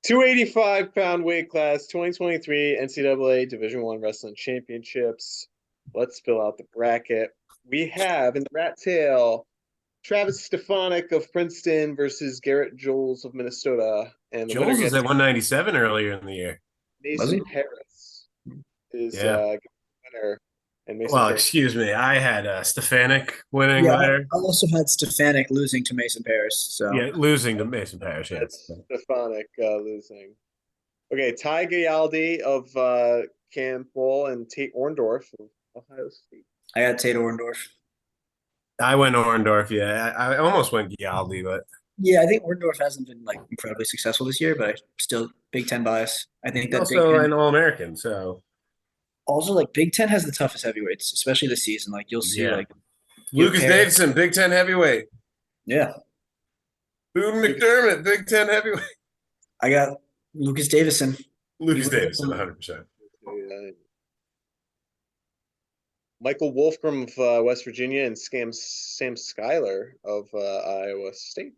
285-pound weight class, 2023 NCAA Division I Wrestling Championships. Let's fill out the bracket. We have in the rat tail Travis Stefanik of Princeton versus Garrett Jules of Minnesota. And the winner Jones was gets at 197 earlier in the year. Was he? Mason Paris is Yeah. winner. And Mason Well, Paris. excuse me. I had Stefanik winning Yeah, there. I also had Stefanik losing to Mason Paris. So Yeah, losing to Mason Parrish. Yes. That's Stefanik losing. Okay, Ty Gayaldi of Campbell and Tate Orndorff of Ohio State. I got Tate Orndorff. I went Orndorff. Yeah, I almost went Gialdi, but Yeah, I think Orndorff hasn't been like incredibly successful this year, but I still Big Ten bias. I think he's that Big also Ten an All-American. So also like Big Ten has the toughest heavyweights, especially this season. Like you'll see yeah, like you have Lucas Paris. Davison, Big Ten heavyweight. Yeah, Boone McDermott, Big Ten heavyweight. I got Lucas Davison. Lucas Davison, 100%. Michael Wolfgram of West Virginia and Sam Schuyler of Iowa State.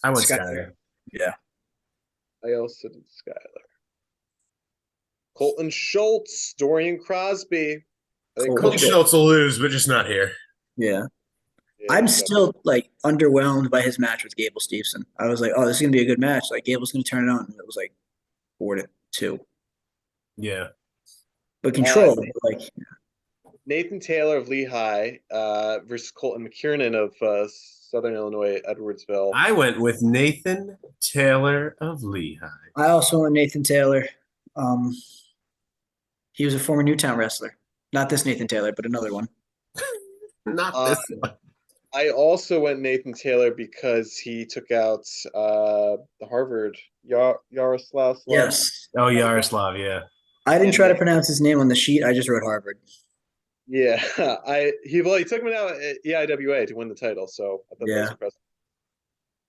I went Scott. Skyler. Yeah, I also did Schuyler. Colton Schultz, Dorian Crosby. Colton Schultz will lose, but just not here. yeah. I'm still like underwhelmed by his match with Gable Steveson. I was like, oh, this is gonna be a good match. Like Gable's gonna turn it on. It was like 4-2. Yeah. But control, like Nathan Taylor of Lehigh versus Colton McKiernan of Southern Illinois, Edwardsville. I went with Nathan Taylor of Lehigh. I also went Nathan Taylor. He was a former Newtown wrestler. Not this Nathan Taylor, but another one. Not this one. I also went Nathan Taylor because he took out the Harvard Yaroslav. Yes. Oh, Yaroslav, yeah. I didn't try to pronounce his name on the sheet. I just wrote Harvard. Yeah, he took him out at EIWA to win the title, so I thought that was impressive.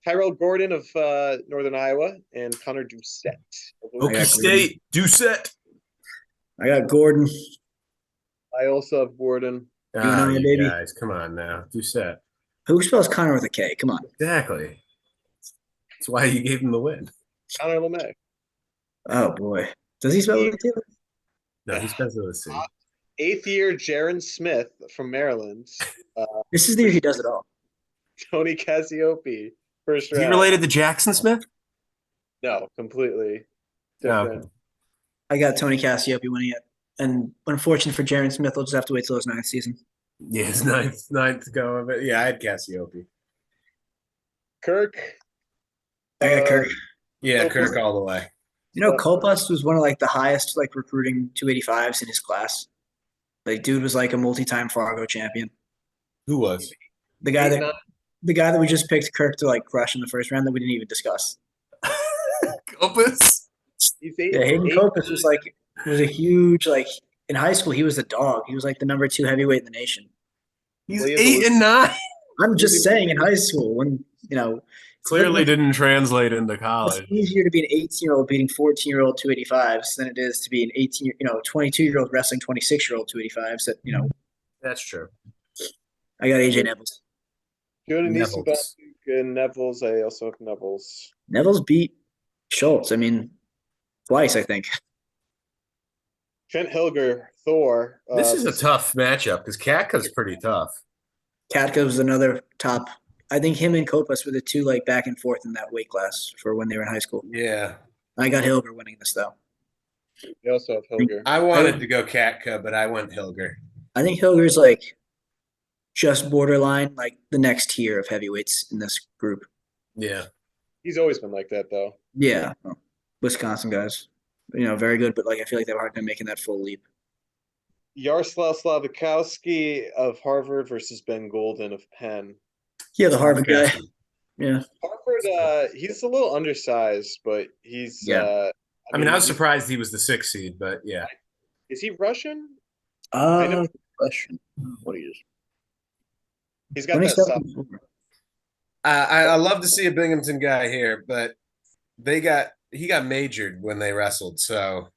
Tyrell Gordon of Northern Iowa and Connor Doucette. Okie State, Doucette. I got Gordon. I also have Gordon. You guys, come on now, Doucette. Who spells Connor with a K? Come on. Exactly. That's why you gave him the win. Connor LeMay. Oh boy, does he spell with a K? No, he spells it with a C. Eighth year Jaron Smith from Maryland. This is the year he does it all. Tony Cassiope. First round. Is he related to Jackson Smith? No, completely different. No. I got Tony Cassiope winning it. And unfortunate for Jaron Smith, we'll just have to wait till his 9th season. Yeah, his ninth go. But yeah, I had Cassiope. Kirk. I got Kirk. Yeah, Kirk all the way. You know, Kolpas was one of like the highest like recruiting 285s in his class. Like, dude was like a multi-time Fargo champion. Who was? The guy that we just picked Kirk to like crush in the first round that we didn't even discuss. Kopus? Yeah, Hayden Kopus was a huge like in high school. He was a dog. He was like the number 2 heavyweight in the nation. He's 8 and 9. I'm just saying, in high school, when clearly didn't translate into college. It's easier to be an 18-year-old beating 14-year-old 285s than it is to be an 22-year-old wrestling 26-year-old 285s. That's true. I got AJ Nevels. Good Nevels. I also have Nevels. Nevels beat Schultz. I mean, twice, I think. Trent Hilger, Thor. This is a tough matchup because Katka's pretty tough. Katka was another top. I think him and Kopus were the two like back and forth in that weight class for when they were in high school. Yeah. I got Hilger winning this though. You also have Hilger. I wanted to go Katka, but I went Hilger. I think Hilger's like just borderline, like the next tier of heavyweights in this group. Yeah. He's always been like that though. Yeah. Wisconsin guys. Very good, but like I feel like they have a hard time making that full leap. Yaroslav Slavikowski of Harvard versus Ben Golden of Penn. Yeah, the Harvard guy. Yeah. Harvard, he's a little undersized, but he's I was surprised he was the 6th seed, but yeah. Is he Russian? Russian. What is? He's got that stuff. I love to see a Binghamton guy here, but he got majored when they wrestled, so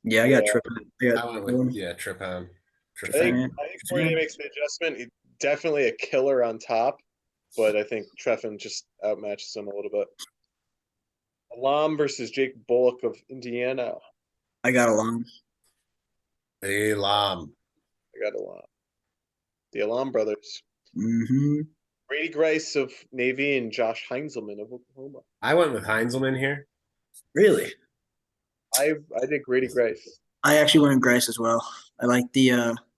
yeah, I got Trip. Trip on. I think before he makes the adjustment, he's definitely a killer on top, but I think Treffin just outmatches him a little bit. Alam versus Jake Bullock of Indiana. I got along. Elam. I got Alam. The Alam brothers. Mm-hmm. Brady Grice of Navy and Josh Heinzelman of Oklahoma. I went with Heinzelman here. Really? I did Grady Grice. I actually went in Grice as well. I like the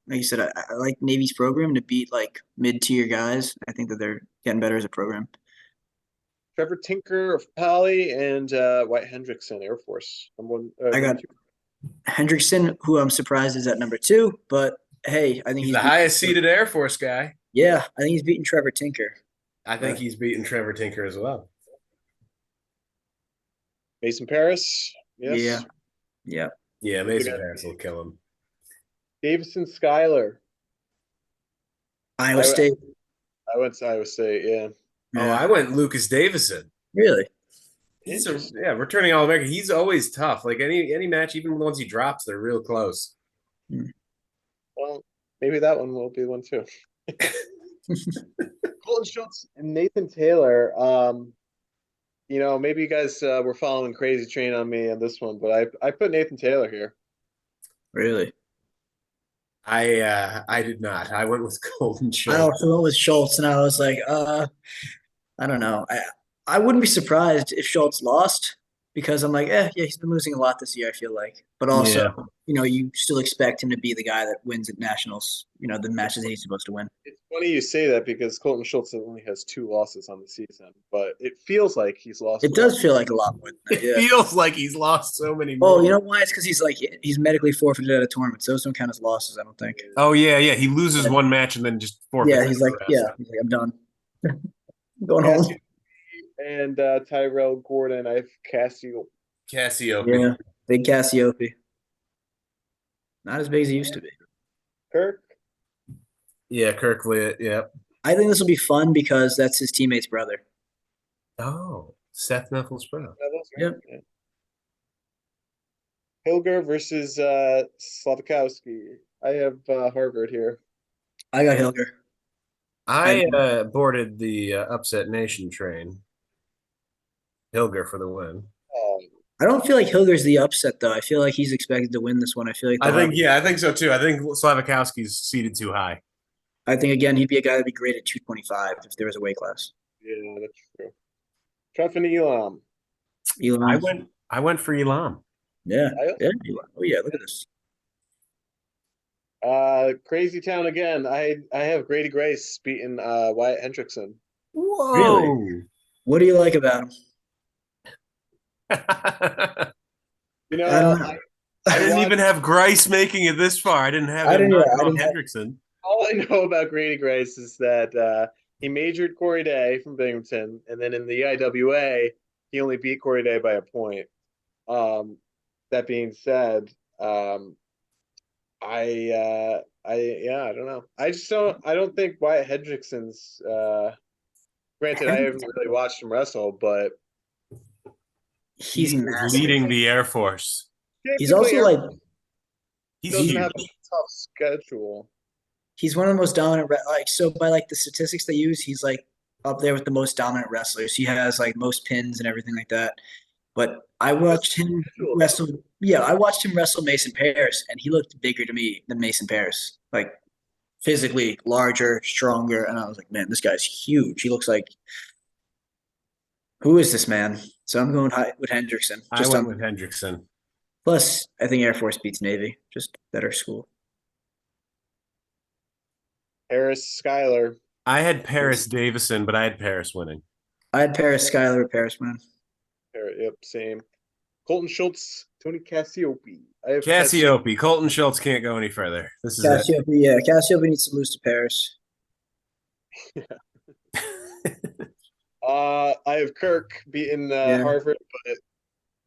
like you said, I like Navy's program to beat like mid-tier guys. I think that they're getting better as a program. Trevor Tinker of Poly and White Hendrickson Air Force. I got Hendrickson, who I'm surprised is at number 2, but hey, I think He's the highest seeded Air Force guy. Yeah, I think he's beating Trevor Tinker. I think he's beating Trevor Tinker as well. Mason Paris. Yes. Yeah. Yeah, Mason Paris will kill him. Davison Schuyler. Iowa State. I went to Iowa State, yeah. Oh, I went Lucas Davison. Really? He's returning All-American. He's always tough. Like any match, even the ones he drops, they're real close. Well, maybe that one will be one too. Colton Schultz and Nathan Taylor. Maybe you guys were following Crazy Train on me on this one, but I put Nathan Taylor here. Really? I did not. I went with Colton Schultz. I also went with Schultz, and I was like, I don't know. I wouldn't be surprised if Schultz lost because I'm like, yeah, he's been losing a lot this year, I feel like. But also, you still expect him to be the guy that wins at nationals, the matches that he's supposed to win. It's funny you say that because Colton Schultz only has 2 losses on the season, but it feels like he's lost. It does feel like a lot more than that, It feels like he's lost so many more. Oh, you know why? It's because he's medically forfeited at a tournament. So those don't count as losses, I don't think. Oh, yeah. He loses one match and then just forfeits. Yeah, he's like, I'm done. I'm going home. And Tyrell Gordon, I have Cassiope. Yeah, big Cassiope. Not as big as he used to be. Kirk? Yeah, Kirk Litt, yeah. I think this will be fun because that's his teammate's brother. Oh, Seth Nuffles' brother. Yep. Yeah. Hilger versus Slavkowski. I have Harvard here. I got Hilger. I boarded the upset nation train. Hilger for the win. I don't feel like Hilger's the upset though. I feel like he's expected to win this one. I feel like I think so too. I think Slavkowski's seated too high. I think again he'd be a guy that'd be great at 225 if there was a weight class. Yeah, that's true. Treff and Elam. I went for Elam. Yeah. Oh yeah, look at this. Crazy Town again. I have Grady Grace beating Wyatt Hendrickson. Whoa. Really? What do you like about him? I didn't even have Grice making it this far. I didn't have Hendrickson. All I know about Grady Grace is that he majored Corey Day from Binghamton, and then in the IWA, he only beat Corey Day by a point. That being said, I don't know. I don't think Wyatt Hendrickson's granted I haven't really watched him wrestle, but he's leading the Air Force. He's also he doesn't have a tough schedule. He's one of the most dominant by the statistics they use, he's like up there with the most dominant wrestlers. He has like most pins and everything like that. But I watched him wrestle. Yeah, I watched him wrestle Mason Paris, and he looked bigger to me than Mason Paris. Like physically larger, stronger, and I was like, man, this guy's huge. He looks like who is this man? So I'm going with Hendrickson. I went with Hendrickson. Plus, I think Air Force beats Navy. Just better school. Paris Schuyler. I had Paris Davison, but I had Paris winning. I had Paris Schuyler, Paris winning. Yep, same. Colton Schultz, Tony Cassiope. I have Cassiope. Colton Schultz can't go any further. This is Cassiope. Yeah, Cassiope needs to lose to Paris. I have Kirk beating Harvard, but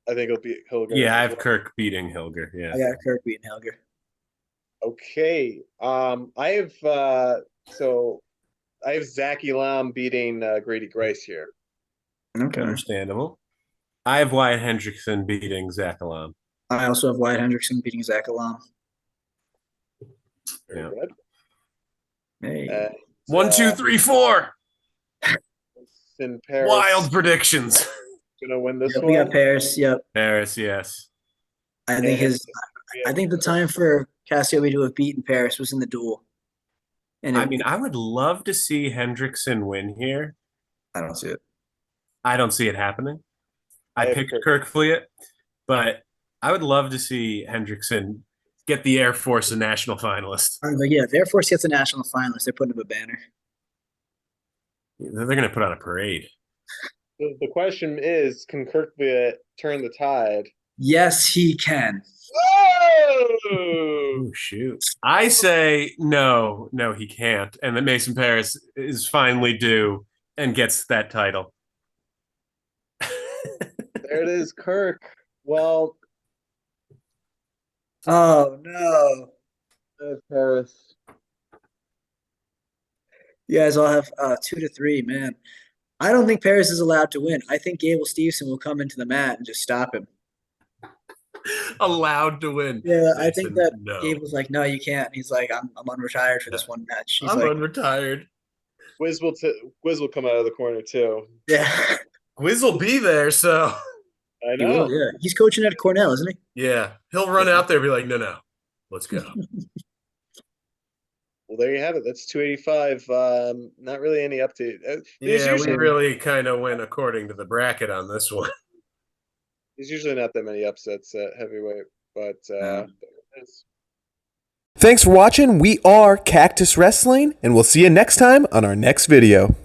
I think it'll beat Hilger. Yeah, I have Kirk beating Hilger. Yeah, I got Kirk beating Hilger. Okay. I have Zach Elam beating Grady Grice here. Okay. Understandable. I have Wyatt Hendrickson beating Zach Elam. I also have Wyatt Hendrickson beating Zach Elam. Very good. Hey. 1, 2, 3, 4. In Paris. Wild predictions. gonna win this Yep, one. we got Paris. Yep. Paris, yes. I think And I think the time for Cassioppi to have beaten Paris was in the duel. And I mean, I would love to see Hendrickson win here. I don't see it. I don't see it happening. I I have picked Kirk. Kirk Fleet, but I would love to see Hendrickson get the Air Force a national finalist. I was like, yeah, if Air Force gets a national finalist, they're putting up a banner. They're going to put on a parade. The question is, can Kirkby turn the tide? Yes, he can. Whoa! Oh, shoot. I say no, he can't. And that Mason Paris is finally due and gets that title. There it is, Kirk. Well, Oh no. Paris. You guys all have 2-3, man. I don't think Paris is allowed to win. I think Gable Steveson will come into the mat and just stop him. Allowed to win. Yeah, I Mason, think that no. Gable's like, no, you can't. He's like, I'm unretired for this one match. He's I'm like, unretired. Wiz will come out of the corner too. yeah, Wiz will be there, so I he will. know. Yeah, he's coaching at Cornell, isn't he? yeah, he'll run out there and be like, no, let's go. Well, there you have it. That's 285. Not really any update. Yeah, usually, we really kind of went according to the bracket on this one. there's usually not that many upsets at heavyweight, but there it is. Thanks for watching. We are Cactus Wrestling, and we'll see you next time on our next video.